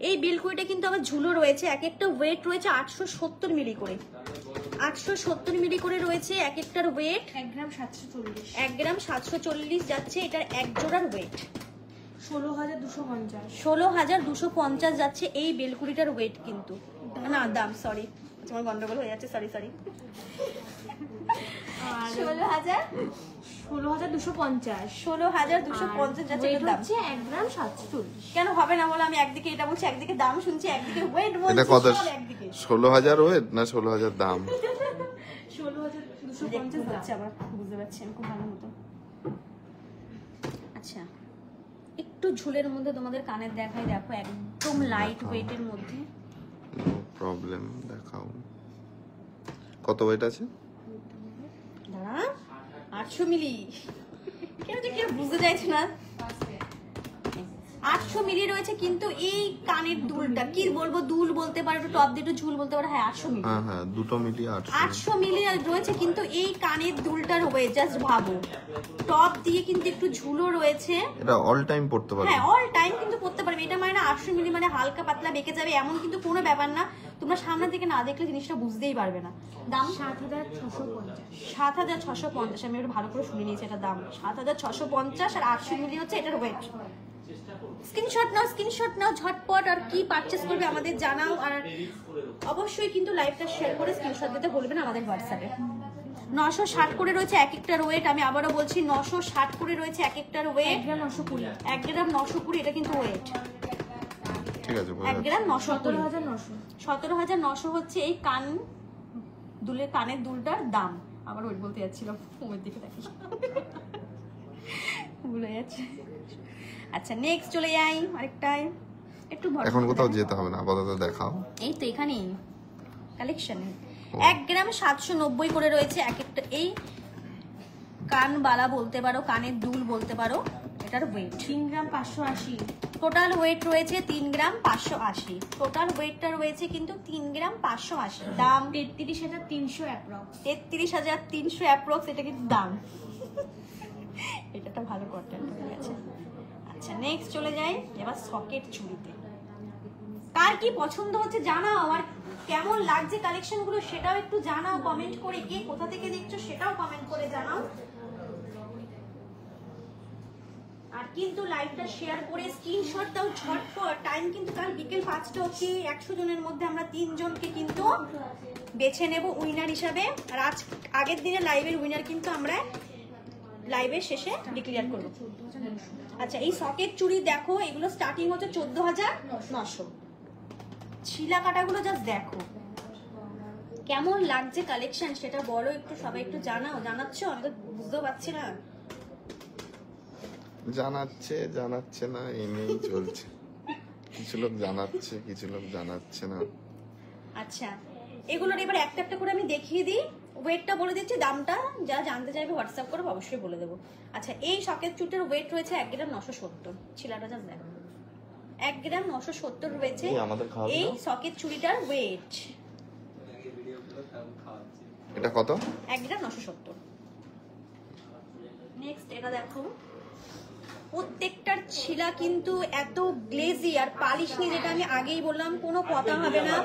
এই বেলকুড়িটা কিন্তু আমার ঝুলো রয়েছে। এক একটা ওয়েট রয়েছে 870 মিলি করে। 870 মিলি করে রয়েছে এক একটার ওয়েট। 1 গ্রাম 740, 1 গ্রাম 740 যাচ্ছে এটার এক জোড়ার ওয়েট। 16,250, 16,250 যাচ্ছে এই বেলকুড়িটার ওয়েট কিন্তু, না দাম, সরি আমার গন্ডগোল হয়ে যাচ্ছে, সরি। আর 16,250 16,250 যাচ্ছে এটার দাম। হচ্ছে 1 গ্রাম 740। কেন হবে না বলো? আমি একদিকে এটা বলছি, একদিকে দাম শুনছি, একদিকে ওয়েট এটা বলছি, কত? সব একদিকে। 16,000 ওয়েট না 16,000 দাম? 16,250 হচ্ছে আবার, বুঝতে পারছি আমি খুব ভালো মতো। আচ্ছা, একটু ঝুলের মধ্যে তোমাদের কানের দেখাই, দেখো একদম লাইট ওয়েটের মধ্যে। নো প্রবলেম, দেখাও। কত ওয়েট আছে? দাঁড়া, 800 মিলি। কেউ বুঝতে চাইছে না। 800 মিলি রয়েছে কিন্তু এই কানের দুলটা, কি বলবো, দুল বলতে পারো, একটু টপ দিয়ে একটু ঝুল বলতে পারো, হ্যাঁ 800 মিলি। হ্যাঁ, দুটো মিলিয়ে 800 মিলি রয়েছে কিন্তু এই কানের দুলটার ওয়েট, জাস্ট ভাবো। টপ দিয়ে কিন্তু একটু ঝুলো রয়েছে। এটা অল টাইম পড়তে পারবে? হ্যাঁ, অল টাইম কিন্তু পড়তে পারবে। এটা মানে না 800 মিলি মানে হালকা পাতলা বেঁকে যাবে এমন কিন্তু কোনো ব্যাপার না। তোমরা সামনে থেকে না দেখলে জিনিসটা বুঝতেই পারবে না। দাম 7,650, 7,650। আমি একটু ভালো করে শুনে নিয়েছি, এটা দাম 7,650 আর 800 মিলি হচ্ছে এটার ওয়েট। স্ক্রিনশট নাও ঝটপট। আর কি পারচেস করবে আমাদের জানাও, আর অবশ্যই কিন্তু লাইভটা শেয়ার করে স্ক্রিনশট দিতে বলবেন আমাদের হোয়াটসঅ্যাপে। 960 করে রয়েছে এক একটার ওয়েট। আমি আবারও বলছি 960 করে রয়েছে এক একটার ওয়েট। 1 গ্রাম 920, 1 গ্রাম 920, এটা কিন্তু ওয়েট। ঠিক আছে, 1 গ্রাম 920, 17,900, 17,900 হচ্ছে এই কানের দুলটার দাম। আবার ওয়েট বলতে যাচ্ছিলাম, ওয়েট দিকে দেখি ভুলে যাচ্ছে। আচ্ছা, নেক্সট চলে যাই আরেকটাই। একটু এখন কোথাও যেতে হবে না, আপাতত দেখাও। এই তো এখানেই কালেকশনে 1 গ্রাম 790 করে রয়েছে এক একটা। এই কানবালা বলতে পারো, কানের দুল বলতে পারো, এটার ওয়েট 3 গ্রাম 580, টোটাল ওয়েট রয়েছে 3 গ্রাম 580। টোটাল ওয়েটটা রয়েছে কিন্তু 3 গ্রাম 580। দাম 33,300 অ্যাপ্রক্স। 33,300 অ্যাপ্রক্স, এটা কিন্তু দাম। এটা ভালো কন্টেন্ট হয়ে গেছে। আচ্ছা, নেক্সট চলে যাই এবার সকেট চুড়িতে। কার কি পছন্দ হচ্ছে জানাও, আর কেমন লাগছে কালেকশন গুলো সেটাও একটু জানাও কমেন্ট করে। কে কোথা থেকে দেখছো সেটাও কমেন্ট করে জানাও। আর কিন্তু লাইভটা শেয়ার করে স্ক্রিনশট দাও ঝটপট। টাইম কিন্তু কাল বিকেল 5টা অবধি 100 জনের মধ্যে আমরা 3 জনকে কিন্তু বেছে নেব উইনার হিসাবে। আর আজ আগের দিনে লাইভের উইনার কিন্তু আমরা লাইভের শেষে ডিক্লেয়ার করব। আচ্ছা, এই সকেট চুড়ি দেখো, এগুলো স্টার্টিং হচ্ছে 14,900। ছিলা কাটাগুলো জাস্ট দেখো কেমন লাগছে কালেকশন, সেটা বলো একটু, সবাই একটু জানাও। জানাচ্ছ? আমি তো বুঝতেও পারছি না। জানাচ্ছে না, এনেই চলছে। কিছু লোক জানাচ্ছে, কিছু লোক জানাচ্ছে না। আচ্ছা, এগুলোর এবার একটা একটা করে আমি দেখিয়ে দিই। ওয়েটটা বলে দিচ্ছি, দামটা যা জানতে চাইবে হোয়াটসঅ্যাপ করে অবশ্যই বলে দেবো। আচ্ছা, এই সকেট চুটের ওয়েট রয়েছে 1 গ্রাম 970। ছিলাটা জাস্ট দেখো, 1 গ্রাম 970 রয়েছে এই সকেট চুড়িটার ওয়েট। এটা কত? 1 গ্রাম 970। নেক্সট এটা দেখো, প্রত্যেকটার ছিলা কিন্তু এত গ্লেজি আর পালিশ নিয়ে, যেটা আমি আগেই বললাম, কোনো কথা হবে না।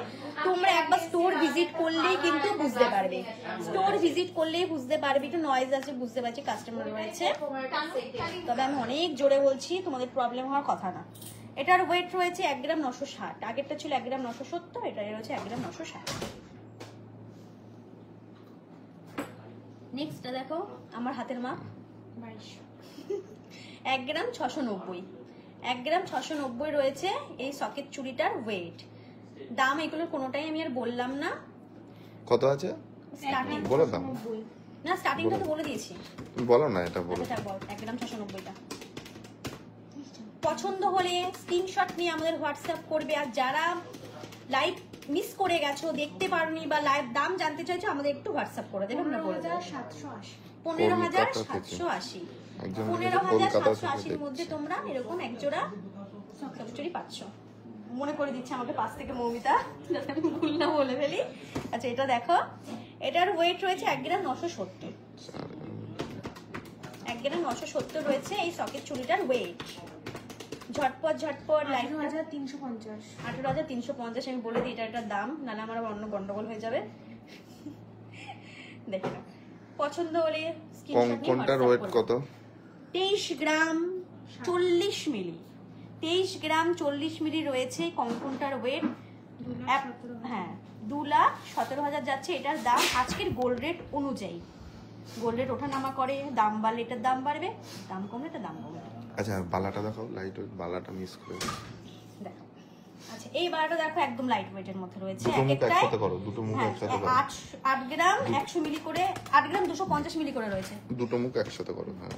তোমরা একবার স্টোর ভিজিট করলেই কিন্তু বুঝতে পারবে, স্টোর ভিজিট করলেই বুঝতে পারবে। একটু নয়েজ আছে বুঝতে পারছি, কাস্টমার রয়েছে, তবে আমি অনেক জোরে বলছি, তোমাদের প্রবলেম হওয়ার কথা না। এটার ওয়েট রয়েছে 1 গ্রাম 960। আগেরটা ছিল 1 গ্রাম 970, এটা রয়েছে 1 গ্রাম 960। নেক্সট দেখো, আমার হাতের মাপ 1 গ্রাম 690। 1 গ্রাম 690 রয়েছে এই সকেট চুড়িটার ওয়েট। দাম এগুলোর কোনোটাই আমি আর বললাম না। কত আছে স্টার্টিং বলে দাও না, স্টার্টিংটা তো বলে দিয়েছি। বলো না, এটা বলো। আচ্ছা বল, 1 গ্রাম 690টা পছন্দ হলে স্ক্রিনশট নিয়ে আমাদের হোয়াটসঅ্যাপ করবে। আর যারা লাইভ মিস করে গেছো, দেখতে পারোনি বা লাইভ দাম জানতে চাইছো, আমাদের একটু হোয়াটসঅ্যাপ করে দেবে, আমরা বলে দেবো। 780। 15,780। একজন 15,780 মধ্যে তোমরা এরকম এক জোড়া সকেট চুড়ি পাচ্ছ। মনে করে দিচ্ছে আমাকে পাশ থেকে মৌমিতা, যাতে আমি ভুল না বলে ফেলি। আচ্ছা, এটা দেখো, এটার ওয়েট রয়েছে 1 গ্রাম 970। 1 গ্রাম 970 রয়েছে এই সকেট চুড়িটার ওয়েট। ঝটপট লাইভ 18,350। 18,350 আমি বলে দিই, এটার দাম, নাহলে আমার অন্য গন্ডগোল হয়ে যাবে। দেখে নাও, পছন্দ হলে স্ক্রিনশট নিয়ে কোনটার ওয়েট কত? 23 গ্রাম 40 মিলি। 23 গ্রাম 40 মিলি রয়েছে কঙ্কনটার ওয়েট। হ্যাঁ, 2,17,000 যাচ্ছে এটার দাম আজকের গোল্ড রেট অনুযায়ী। গোল্ড রেট ওঠানামা করে, দাম বাড়লে এটার দাম বাড়বে, দাম কমলে এটার দাম কমবে। আচ্ছা, বালাটা দেখাও, লাইট ওয়েট বালাটা মিস করে দেখো। আচ্ছা, এই বালাটা দেখো, একদম লাইট ওয়েটের মধ্যে রয়েছে। দুটো মুখ একটায় একসাথে করো, দুটো মুখ একসাথে করো। 8 গ্রাম 100 মিলি করে, 8 গ্রাম 250 মিলি করে রয়েছে। দুটো মুখ একসাথে করো। হ্যাঁ,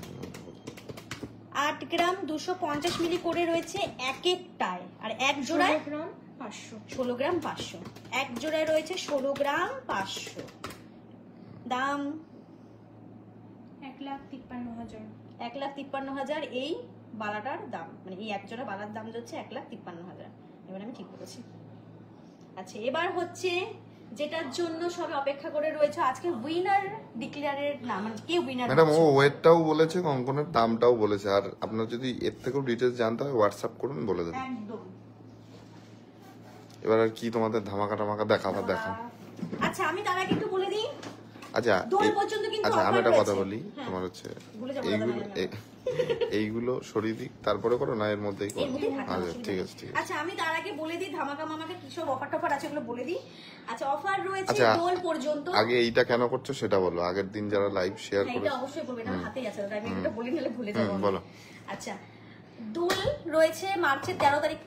8 গ্রাম 250 মিলি করে রয়েছে এক একটায়। আর এক জোড়ায় 16 গ্রাম 500। 16 গ্রাম 500। এক জোড়ায় রয়েছে 16 গ্রাম 500। দাম 1,53,000। 1,53,000 এই বালাটার দাম, মানে এই এক জোড়া বালার দাম হচ্ছে 1,53,000। এবার আমি ঠিক বলেছি। আচ্ছা, এবার হচ্ছে যেটার জন্য সবাই অপেক্ষা করে রয়েছে, আজকে উইনার ডিক্লেয়ারের নাম, মানে কে উইনার। ম্যাডাম ও ওয়েটটাও বলেছে, কঙ্কনের দামটাও বলেছে। আর আপনার যদি এর থেকেও ডিটেলস জানতে হয় হোয়াটসঅ্যাপ করুন, বলে দেবেন। একদম। এবার আর কি তোমাদের ধামাকা টামাকা দেখাবার দেখা। আচ্ছা, আমি তার আগে একটু বলে দিই। আচ্ছা, দোল পর্যন্ত কিন্তু আচ্ছা, আমি offer একটা কথা রয়েছে। বলি, হ্যাঁ। তোমার হচ্ছে ভুলে যাবো এইগুলো দাদা, আমি এইগুলো সরিয়ে দিক, তারপরে করো না এর মধ্যেই করো? এর মধ্যেই থাকবে, আচ্ছা, অসুবিধা ঠিক নেই। আছে, ঠিক আছে। আচ্ছা, আমি তার আগে বলে দিই ধামাকা মামাকে কি সব অফার টফার আছে, ওগুলো বলে দিই। আচ্ছা, অফার রয়েছে আচ্ছা, দোল পর্যন্ত। আগে এইটা কেন করছো সেটা বলো। আগের দিন যারা লাইভ শেয়ার হ্যাঁ, করে, এটা অবশ্যই বলবেন, আমার হাতেই আছে, ওটা আমি এটা বলে নিলে ভুলে যাবো আমি। বলো। আচ্ছা, দোল রয়েছে মার্চের 13 তারিখ।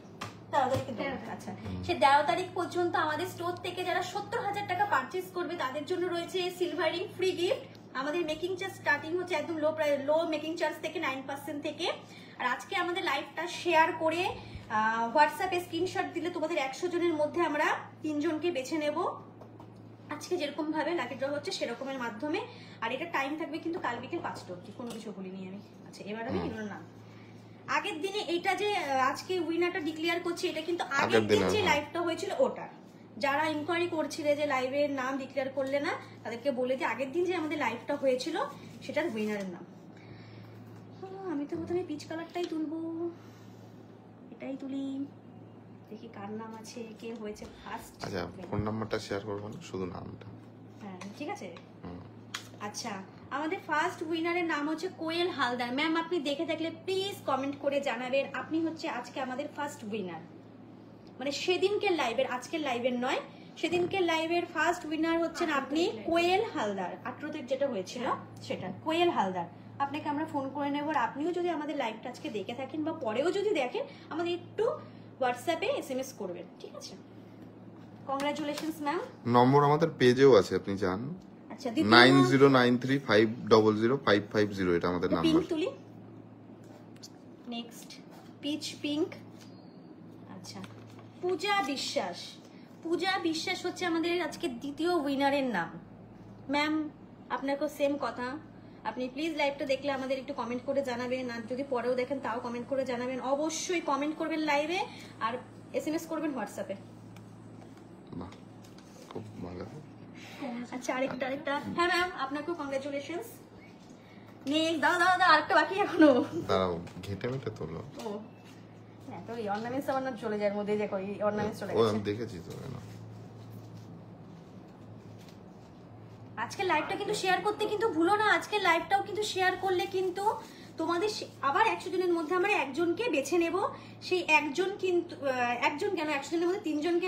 13 তারিখে দোল। আচ্ছা, সে 13 তারিখ পর্যন্ত আমাদের স্টোর থেকে যারা 70,000 টাকা পারচেজ করবে তাদের জন্য রয়েছে সিলভার রিং ফ্রি গিফট। আমাদের মেকিং চার্জ স্টার্টিং হচ্ছে একদম লো মেকিং চার্জ থেকে 9% থেকে। আর আজকে আমাদের লাইভটা শেয়ার করে হোয়াটসঅ্যাপে স্ক্রিনশট দিলে তোমাদের 100 জনের মধ্যে আমরা 3 জনকে বেছে নেব। আজকে যেরকম ভাবে লাকি ড্র হচ্ছে সেরকমের মাধ্যমে। আর এটা টাইম থাকবে কিন্তু কাল বিকেল 5টা অবধি, কোনো কিছু বলিনি আমি। আচ্ছা, এবার আমি এগুলোর নাম, আগের দিনে এইটা যে আজকে উইনারটা ডিক্লেয়ার করছি, এটা কিন্তু আগের দিন যে লাইভটা হয়েছিল ওটা। যারা ইনকোয়ারি করছিলে যে লাইভের নাম ডিক্লেয়ার করলে না, তাদেরকে বলে যে আগের দিন যে আমাদের লাইভটা হয়েছিল সেটার উইনারের নাম। আমি তো প্রথমে পিচ কালারটাই তুলবো, এটাই তুলি, দেখি কার নাম আছে, কে হয়েছে ফার্স্ট। আচ্ছা, ফোন নাম্বারটা শেয়ার করবো না, শুধু নামটা। হ্যাঁ, ঠিক আছে। আচ্ছা, আমাদের ফার্স্ট উইনারের নাম হচ্ছে কোয়েল হালদার। ম্যাম আপনি দেখে থাকলে প্লিজ কমেন্ট করে জানাবেন আপনি হচ্ছে আজকে আমাদের ফার্স্ট উইনার, মানে সেদিনকে লাইভের, আজকের লাইভের নয়, সেদিনকে লাইভের ফার্স্ট উইনার হচ্ছেন আপনি কোয়েল হালদার। 18 তারিখ যেটা হয়েছিল সেটা কোয়েল হালদার। আপনাকে আমরা ফোন করে নেব, আর আপনিও যদি আমাদের লাইভটা আজকে দেখে থাকেন বা পরেও যদি দেখেন আমাদের একটু হোয়াটসঅ্যাপে SMS করবেন, ঠিক আছে? Congratulations ma'am. নম্বর আমাদের পেজেও আছে, আপনি যান। আচ্ছা 9093500550, এটা আমাদের পিঙ্ক নাম্বার। তুলি, নেক্সট পিচ পিঙ্ক। আচ্ছা পূজা বিশ্বাস। পূজা বিশ্বাস হচ্ছে আমাদের আজকে দ্বিতীয় উইনারের নাম। ম্যাম আপনাকেও সেম কথা, আপনি প্লিজ লাইভটা দেখলে আমাদের একটু কমেন্ট করে জানাবেন, আর যদি পরেও দেখেন তাও কমেন্ট করে জানাবেন। অবশ্যই কমেন্ট করবেন লাইভে আর SMS করবেন হোয়াটসঅ্যাপে। বাহ, খুব ভালো। আচ্ছা আরেকটা হ্যাঁ ম্যাম আপনাকেও কংগ্রাচুলেশনস। নেক্সট দাদা আরেকটা বাকি এখনো। দাঁড়াও, ঘেটে মেটে তোলো। ও হ্যাঁ, তো এই অর্নামেন্টস আমার না চলে যায়, এর মধ্যে দেখো এই অর্নামেন্টস চলে ও গেছে। আমি দেখেছি তো, কেন? আজকে লাইভটা কিন্তু শেয়ার করতে কিন্তু ভুলো না, আজকে লাইভটাও কিন্তু শেয়ার করলে কিন্তু তোমাদের আবার 100 জনের মধ্যে আমরা একজনকে বেছে নেব। সেই একজন কিন্তু একজন কেন 100 জনের মধ্যে 3 জনকে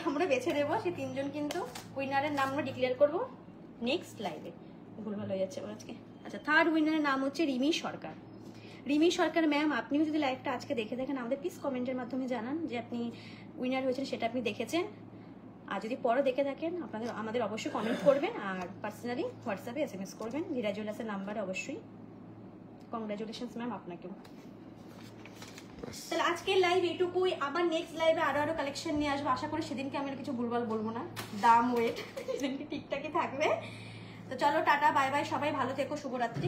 আমরা বেছে নেব। সেই 3 জন কিন্তু উইনারের নাম আমরা ডিক্লেয়ার করব নেক্সট লাইভে। ভুলভাল হয়ে যাচ্ছে আজকে। আচ্ছা থার্ড উইনারের নাম হচ্ছে রিমি সরকার। রিমি সরকার ম্যাম আপনিও যদি লাইভটা আজকে দেখে দেখেন আমাদের প্লিজ কমেন্টের মাধ্যমে জানান যে আপনি উইনার হয়েছেন, সেটা আপনি দেখেছেন। আর যদি পরে দেখে থাকেন আমাদের অবশ্যই কমেন্ট করবেন, আর পার্সোনালি হোয়াটসঅ্যাপে SMS করবেন ধীরা জুয়েলার্সের নাম্বারে অবশ্যই। কংগ্রাচুলেশনস ম্যাম আপনাকেও। তাহলে আজকের লাইভ এটুকুই, আবার নেক্সট লাইভে আরো কালেকশন নিয়ে আসবো। আশা করি সেদিনকে আমি আর কিছু ভুলভাল বলবো না, দাম ওয়েট সেদিনকে ঠিকঠাকই থাকবে। তো চলো টাটা বাই বাই, সবাই ভালো থেকো, শুভরাত্রি।